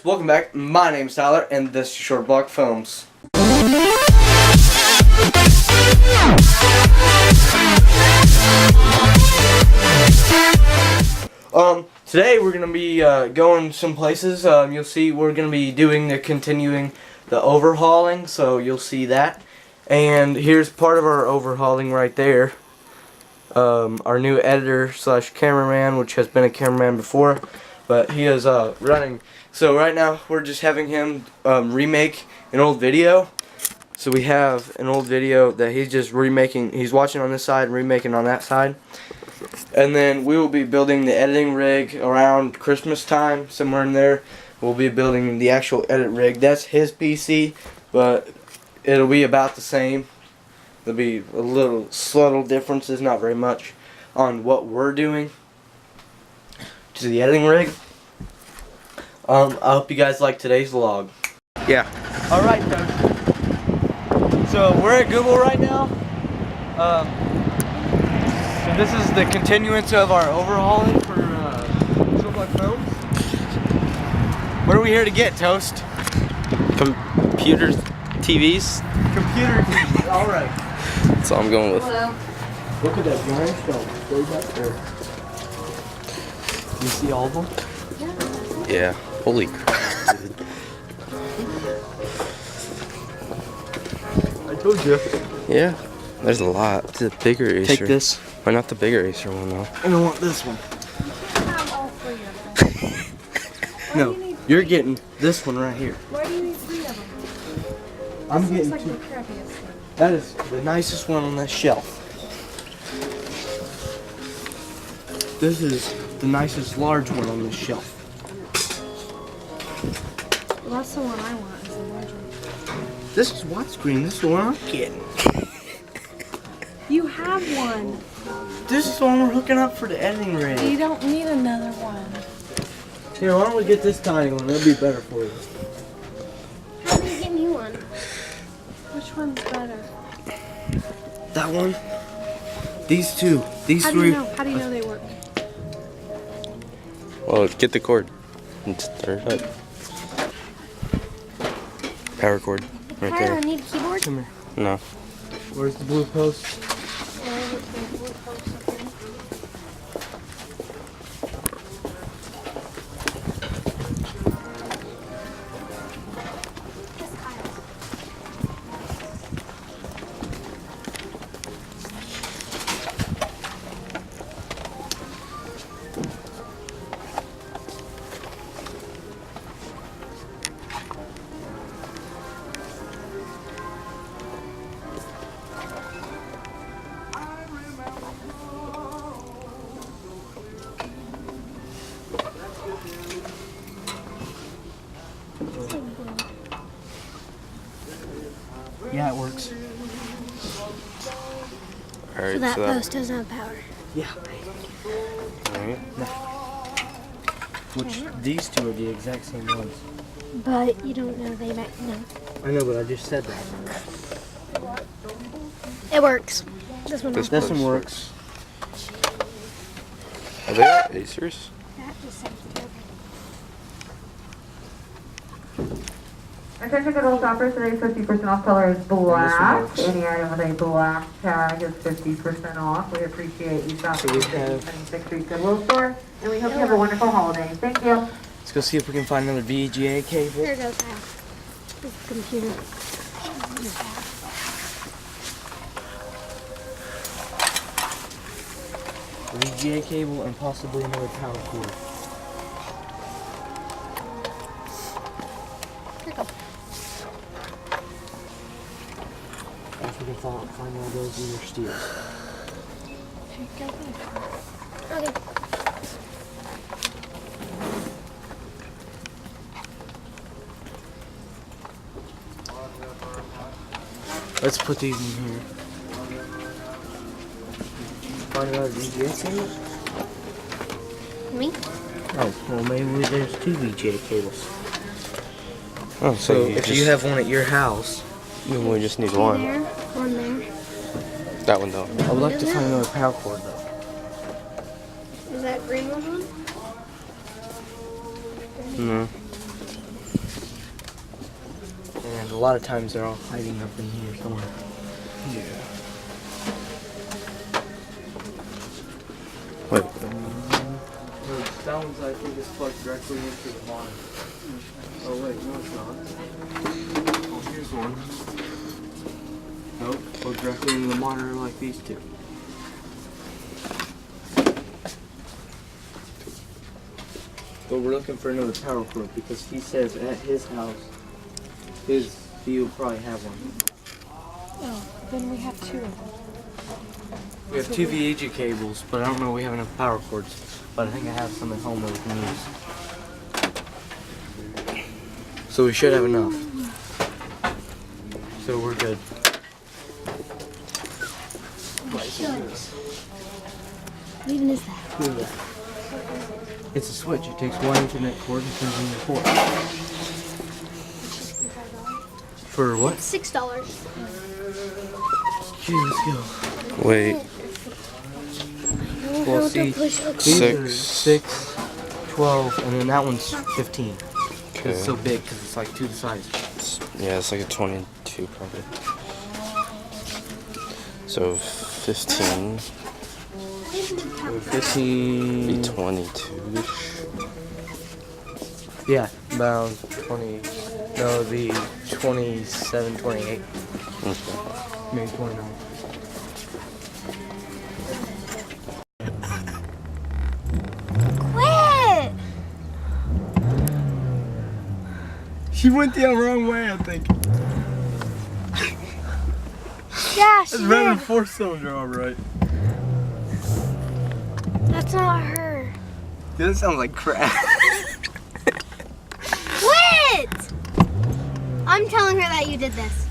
welcome back. My name's Tyler, and this is ShortBlock Films. Today we're gonna be going some places. You'll see we're gonna be continuing the overhauling, so you'll see that. And here's part of our overhauling right there. Our new editor slash cameraman, which has been a cameraman before, but he is running. So right now we're just having him remake an old video. So we have an old video that he's just remaking. He's watching on this side and remaking on that side. And then we will be building the editing rig around Christmas time, somewhere in there. We'll be building the actual edit rig. That's his PC, but it'll be about the same. There'll be a little subtle differences, not very much, on what we're doing to the editing rig. I hope you guys like today's vlog. Yeah. Alright, so we're at Google right now. So this is the continuance of our overhauling for ShortBlock Films. What are we here to get, Toast? Computer TVs. Computer TVs, alright. That's all I'm going with. Hello. Look at that giant stone. Way back there. You see all of them? Yeah. Holy crap. I told you. Yeah. There's a lot. It's a bigger Acer. Take this. Why not the bigger Acer one though? I don't want this one. Have all three of them. No, you're getting this one right here. Why do you need three of them? I'm This getting looks two. like the crappiest one. That is the nicest one on that shelf. This is the nicest large one on this shelf. Well, that's the one I want, is the large one. This is widescreen. This is the one I'm getting. You have one. This is the one we're hooking up for the editing You rig. don't need another one. Here, why don't we get this tiny one? It'll be better for you. How do you get me one? Which one's better? That one. These two. These How do three. you know? How do you know they work? Well, get the cord and start it up. Power cord. Right Tyler, I there. need a keyboard. Come here. No. Where's the blue post? Yeah, it works. Alright, So that so post doesn't have power. Yeah. Alright. Which these two are the exact same ones. But you don't know they might know. I know, but I just said that. It works. This one This doesn't. This one works. Are they all Acers? That just sounds terrible. Attention control shoppers, today's 50% off color is black. Any item with a black tag is 50% off. We appreciate you shopping So we at the have- 26th Street Goodwill store, and we hope you have a wonderful holiday. Thank you. Let's go see if we can find another VGA cable. Here goes half. This computer. VGA cable and possibly another power cord. Here you go. If we can find one of those in your steels. Here you go. Okay. Let's put these in here. Find another VGA cable? Me? Oh, well maybe there's two VGA cables. Oh, So if just, you have one at your house, then we just need There, one. one there. That one though. I would like to find another power cord though. Is that green one on? No. And a lot of times they're all hiding up in here somewhere. Yeah. Wait. That one's, I think, is plugged directly into the monitor. Oh wait, no it's not. Oh, here's one. Nope, plugged directly into the monitor like these two. But we're looking for another power cord because he says at his house, he'll probably have one. Oh, then we have two of them. We have two VGA cables, but I don't know if we have enough power cords. But I think I have some at home that we can use. So we should have enough. So we're good. We should. What even is that? Look at that. It's a switch. It takes one Ethernet cord and turns it into four. For what? $6. Okay, let's go. Wait. Well, see, these are 6. 6, 12, and then that one's 15. 'Cause it's so Okay. big, because it's like two the size. Yeah, it's like a 22 probably. So 15. 15. Be 22-ish. Yeah, about 20. No, it'd be 27, 28. Okay. Maybe 29. Quit! She went the wrong way, I think. Yeah, she It's better than did. 4-cylinder, alright. That's not her. Dude, that sounds like crap. Quit! I'm telling her that you did this.